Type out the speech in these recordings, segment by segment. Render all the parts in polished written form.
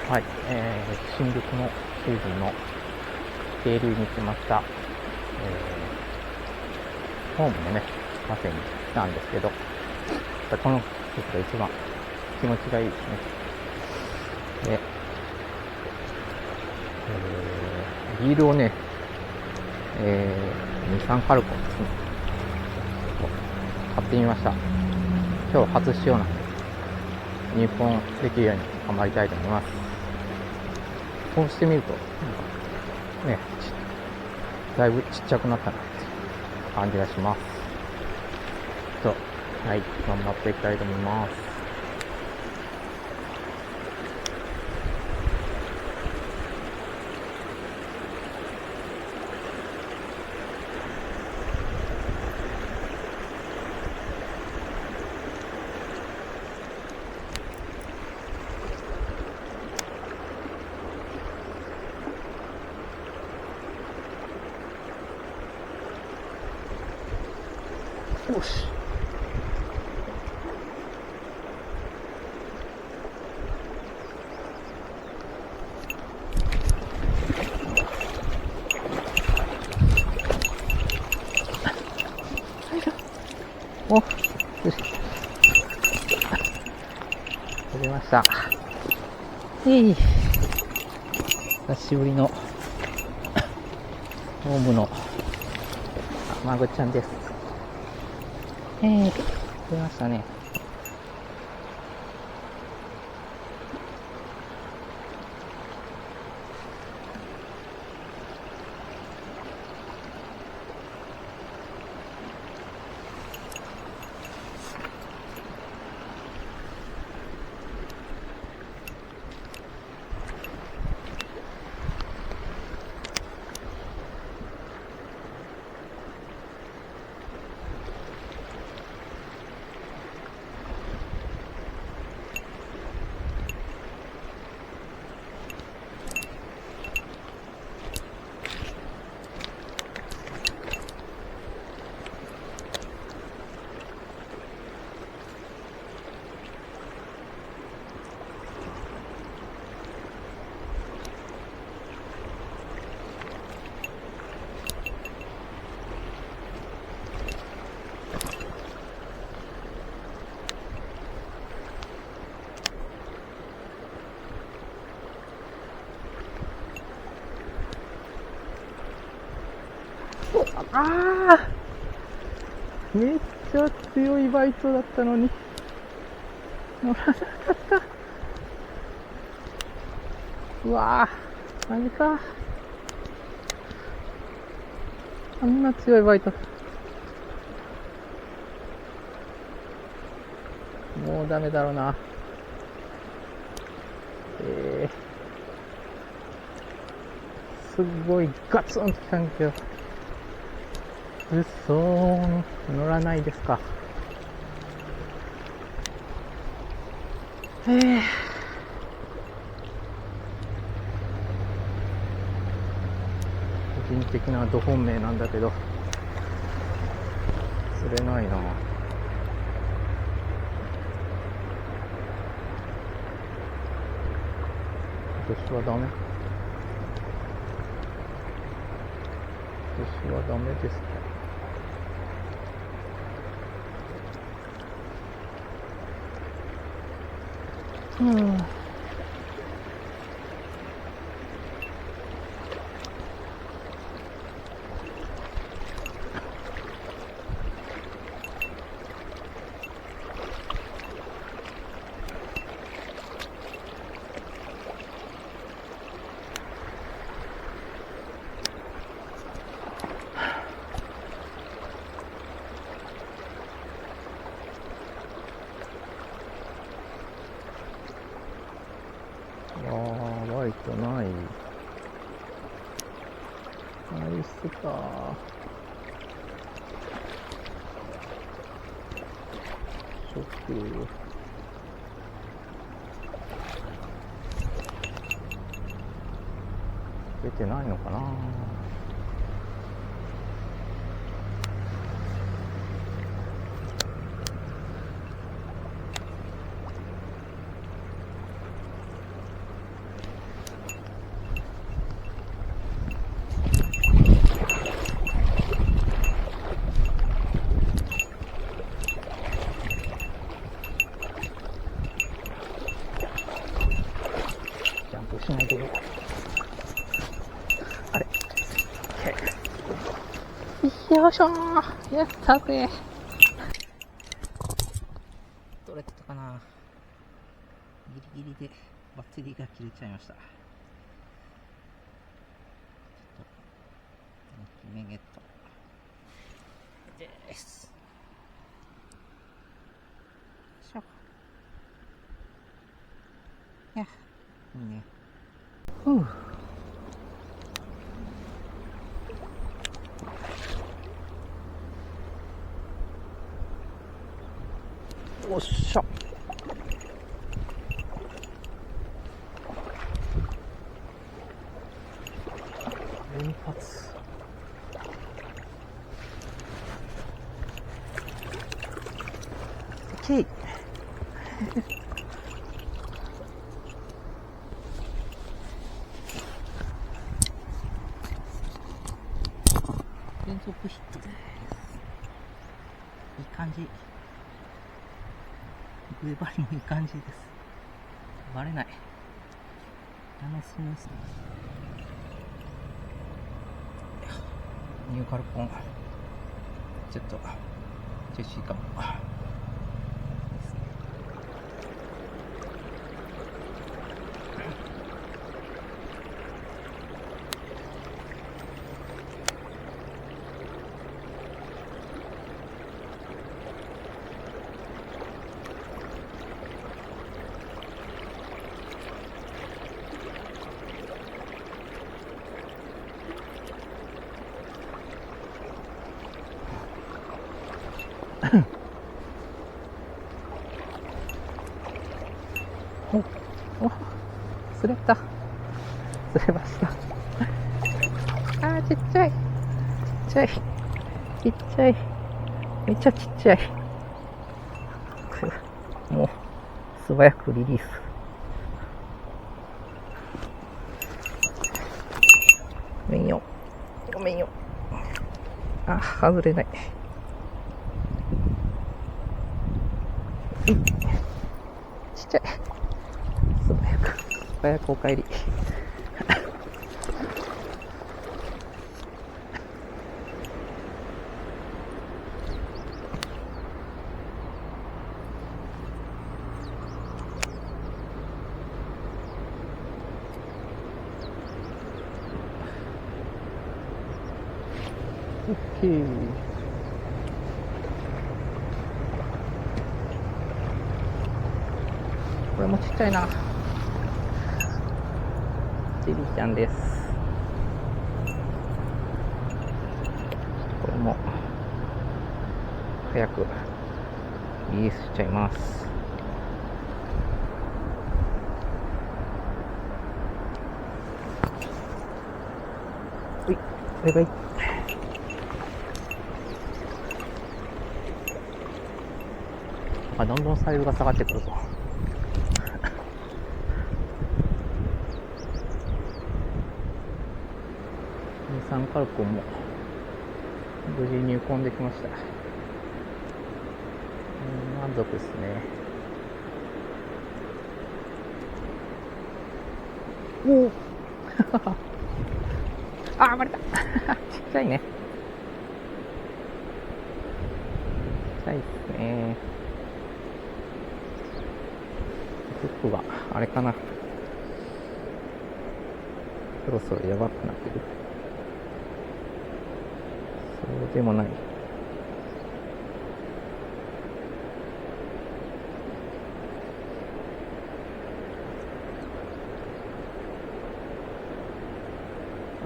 はい、新宿のシーズンの渓流に来ました。ホームのね、カフェに来たんですけど、この季節が一番気持ちがいいですね。で、リールをね、日産ファルコンですね。買ってみました。今日初使用なんで、入本できるように頑張りたいと思います。そうしてみると、ね、だいぶちっちゃくなったなって感じがします。はい、頑張っていきたいと思います。よし。お、よし。取れました。久しぶりのホームのマグちゃんです。取れましたね。めっちゃ強いバイトだったのに乗らなかった。うわぁ、マジか。あんな強いバイト。もうダメだろうな。すごいガツンときたんだけど。うっそー、乗らないですか。個人的など本命なんだけど釣れないな。私はダメ。私はダメですか。バイトない。ナイスか。ショック。出てないのかな。よいしょー、やったぜ。どれだったかな。ギリギリでバッテリーが切れちゃいました。ちょっとメゲットです。よいしょ。いや、いいね。おっしゃ。連発。オッケー。連続ヒットです。いい感じ。上張りもいい感じです。バレない。スムース。ニューカルポン。ちょっと、ジェシーかも。お、すれた。すれました。ちっちゃい。ちっちゃい。ちっちゃい。めっちゃちっちゃい。もう、素早くリリース。ごめんよ。ごめんよ。外れない。ちっちゃい。素早くお帰り。オッケー。これもちっちゃいな。チビちゃんです。これも早くリリースしちゃいます。はい、バイバイ。どんどんサイズが下がってくるぞ。23カルコンも無事入魂できました。満足ですね。おおバレたちっちゃいね。ちっちゃいですね。フックがあれかな。そろそろやばくなってくる。そうでもない。ち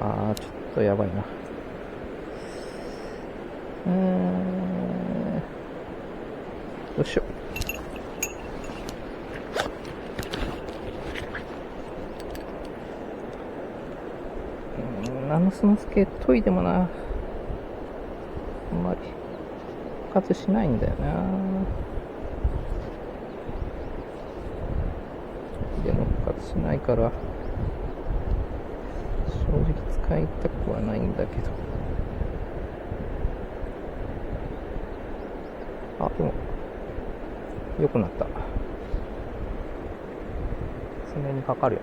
ょっとやばいな。よいしょ。ナノスノスケ研いでもな、あんまり復活しないんだよな。でも復活しないから正直使いたくはないんだけど。でも良くなった。爪にかかるよ。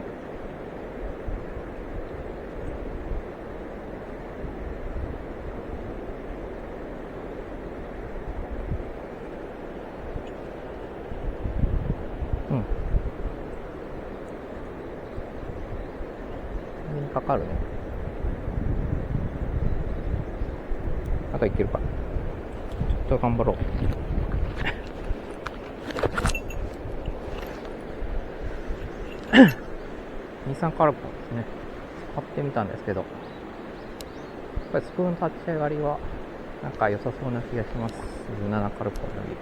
うん。かかるね。あといけるか。ちょっと頑張ろう。日産カルポンですね。買ってみたんですけど、やっぱりスプーン立ち上がりはなんか良さそうな気がします。17カルポンより。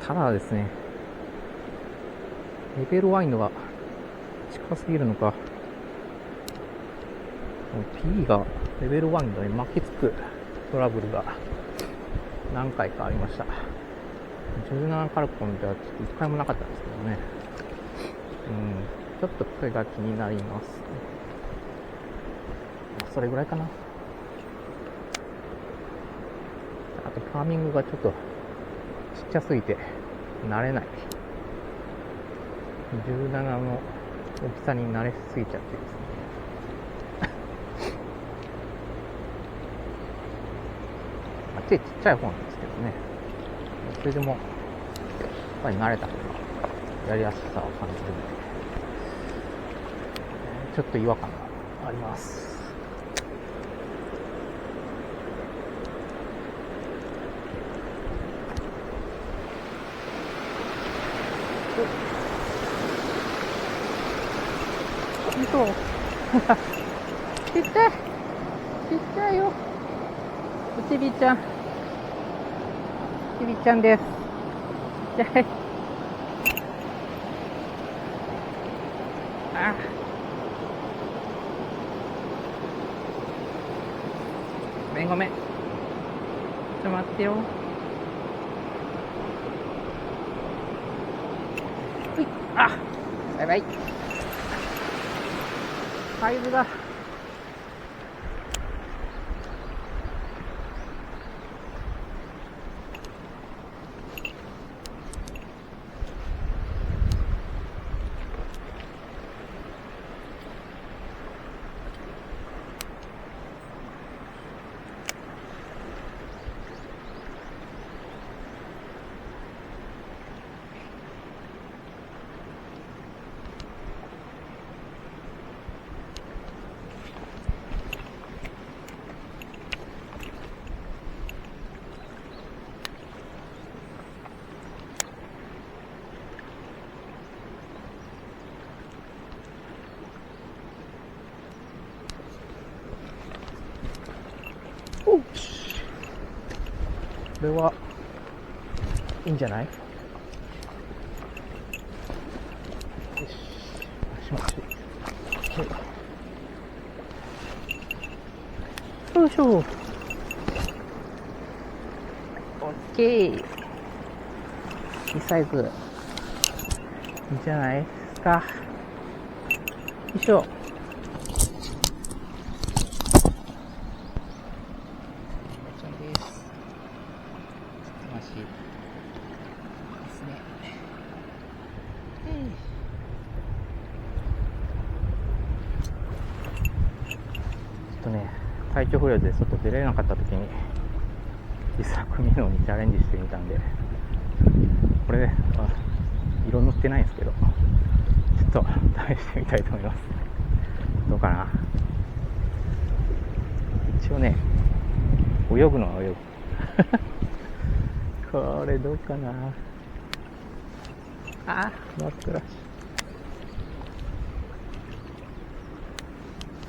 ただですね、レベルワインドが近すぎるのか、P がレベルワインドに巻きつくトラブルが何回かありました。17カルポンではちょっと一回もなかったんですけどね。ちょっとこれが気になります。それぐらいかな。あと、ターミングがちょっとちっちゃすぎて慣れない。17の大きさに慣れすぎちゃってですね。手ちっちゃい方なんですけどね。それでも、やっぱり慣れた方がやりやすさを感じるので、ちょっと違和感があります。そうちっちゃいちっちゃいよ。うちびちゃん。うちびちゃんです。ちっちゃい。ごめん。ちょっと待ってよ。バイバイ。サイズが。これはいいんじゃない？よし、しましょう。よいしょ。オッケー。いいサイズ。いいんじゃないですか。よいしょ。体調不良で外出れなかった時に自作ミノにチャレンジしてみたんで、これ色塗ってないんですけど、ちょっと試してみたいと思います。どうかな。一応ね、泳ぐのは泳ぐこれどうかな。ノースラッ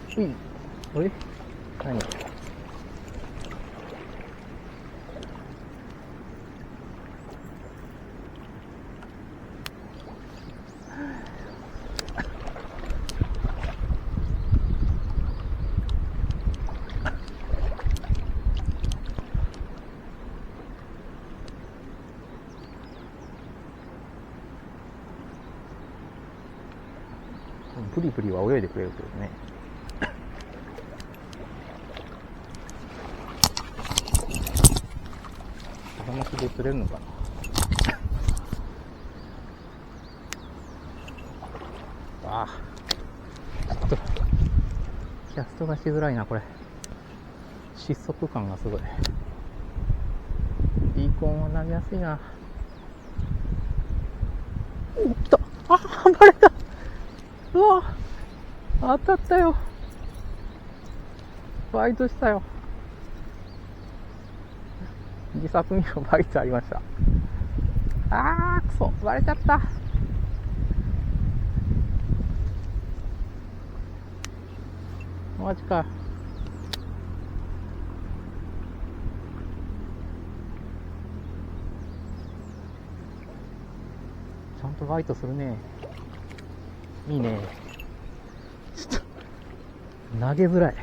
シュ。あれ何？ブリブリは泳いでくれるけどね。話で釣れるのかな。ちょっとキャストがしづらいなこれ。失速感がすごい。ビーコンは投げやすいな。お、来た。あ、バレた。うわ、当たったよ。バイトしたよ。自作ミノバイトありました。あー、くそ、バレちゃった。マジか。ちゃんとバイトするね。いいね。ちょっと投げづらい。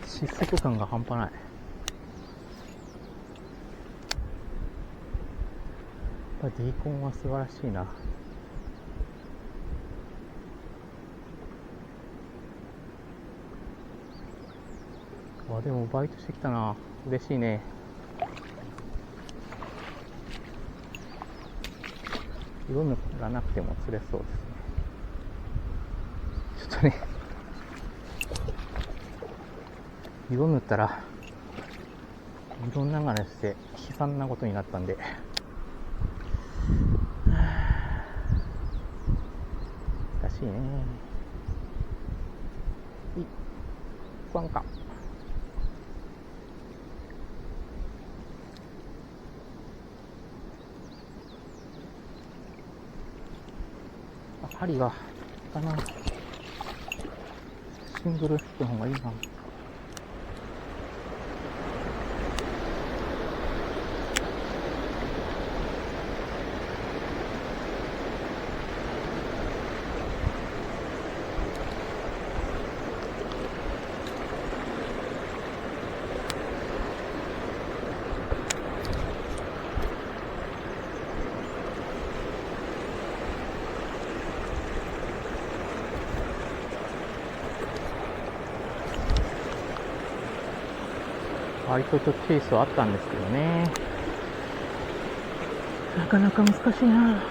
失速感が半端ない。やっぱディーコンは素晴らしいな。あ、でもバイトしてきたな。嬉しいね。色塗らなくても釣れそうですね。ちょっとね、色塗ったら色流れして悲惨なことになったんで、難しいね。不安か。針がかな。シングル引く方がいいな。バイトとチェイスはあったんですけどね。なかなか難しいな。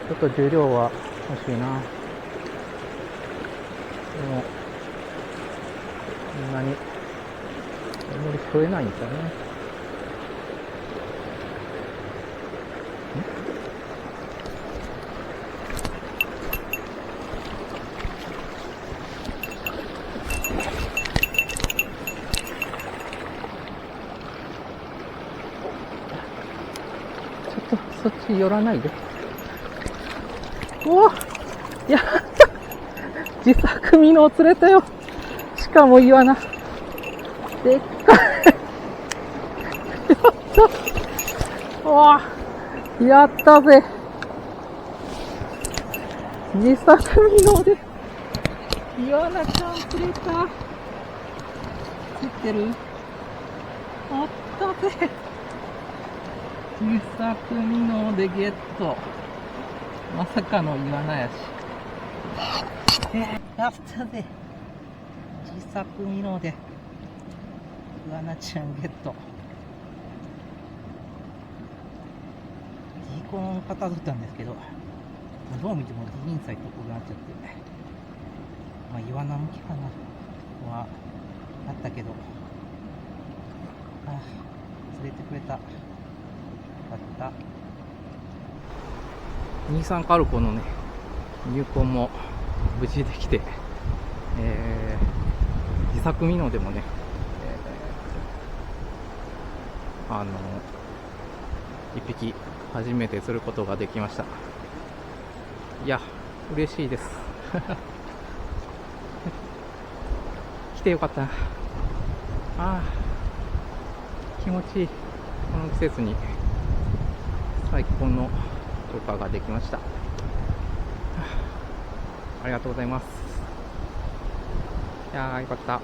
ちょっと重量は欲しいな。でも、そんなに、あんまり添えないんですよね。ちょっと、そっち寄らないで。おお、やった自作ミノを釣れたよ。しかもイワナ。でっかい。やった。おお、やったぜ。自作ミノでイワナちゃん釣れた。釣ってる？あったぜ。自作ミノでゲット。まさかのイワナやし。やったぜ。自作ミノでイワナちゃんゲット。ディーコンかたどったんですけど、どう見てもディーインサイトっぽくなっちゃって、まあイワナ向きかなはあったけど、釣れてくれた。よかった。23カルコのね、入魂も無事できて、自作ミノでもね、一匹初めて釣ることができました。いや、嬉しいです。来てよかったな。ああ、気持ちいい。この季節に最高の釣果ができました。ありがとうございます。いやー、よかった。